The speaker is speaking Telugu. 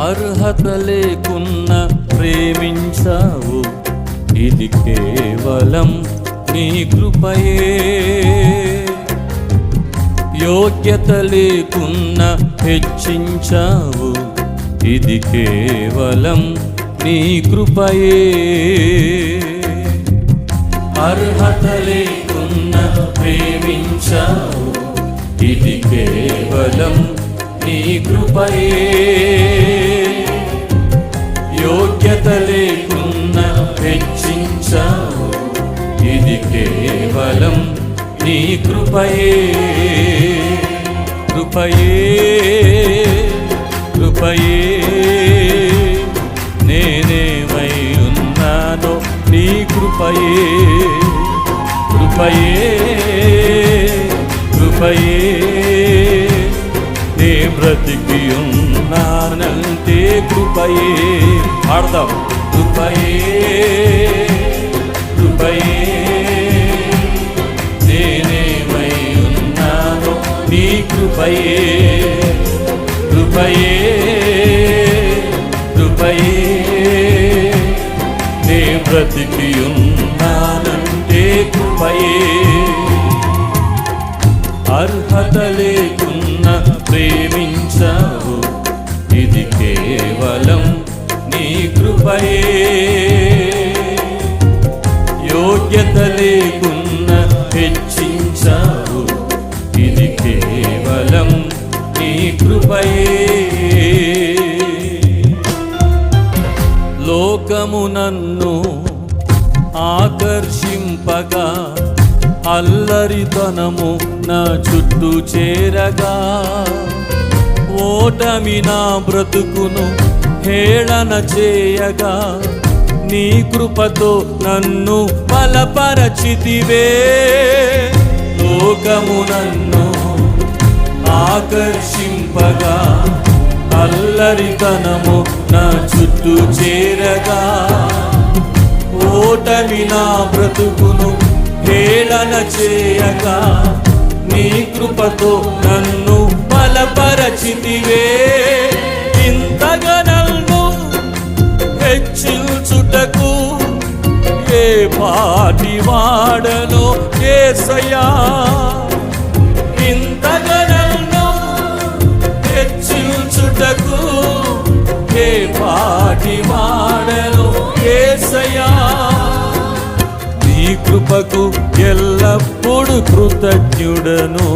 అర్హత లేకున్నా ప్రేమించావు, ఇది కేవలం నీ కృపయే. యోగ్యత లేకున్నా హెచ్చించావు, ఇది కేవలం నీ కృపయే. అర్హత లేకున్నా ప్రేమించావు, ఇది కేవలం నీ కృపయే. యోగ్యత లేకున్నా హెచ్చించావు, ఇది కేవలం నీ కృపయే. కృపయే కృపయే నేనేమై ఉన్నానో నీ కృపయే. కృపయే కృపయే నే బ్రతికి ఉన్నానంటే కృపయే. పాడదాం. కృపయే కృపయే నేనేమై ఉన్నానో నీ కృపయే. కృపయే కృపయే నే బ్రతికి ఉన్నానంటే కృపయే. అర్హత లేకున్నా ప్రేమించావు, ఇది కేవలం నీ కృపయే. యోగ్యత లేకున్నా హెచ్చించావు, ఇది కేవలం నీ కృపయే. లోకము నన్ను ఆకర్షింపగా, అల్లరితనము నా చుట్టూ చేరగా, ఓటమి నా బ్రతుకును హేళన చేయగా, నీ కృపతో నన్ను బలపరచితివే. లోకము నన్ను ఆకర్షింపగా, అల్లరితనము నా చుట్టూ చేరగా, ఓటమి నా బ్రతుకును హేళన చేయగా, నీ కృపతో నన్ను బలపరచితివే. ఇంతగా నన్ను హెచ్చించుటకు ఏ పాటి వాడనో యేసయ్యా. ఇంతగా నన్ను హెచ్చించుటకు ఏ పాటి వాడనో యేసయ్యా. నీ కృపకు ఎల్లప్పుడూ కృతజ్ఞుడను.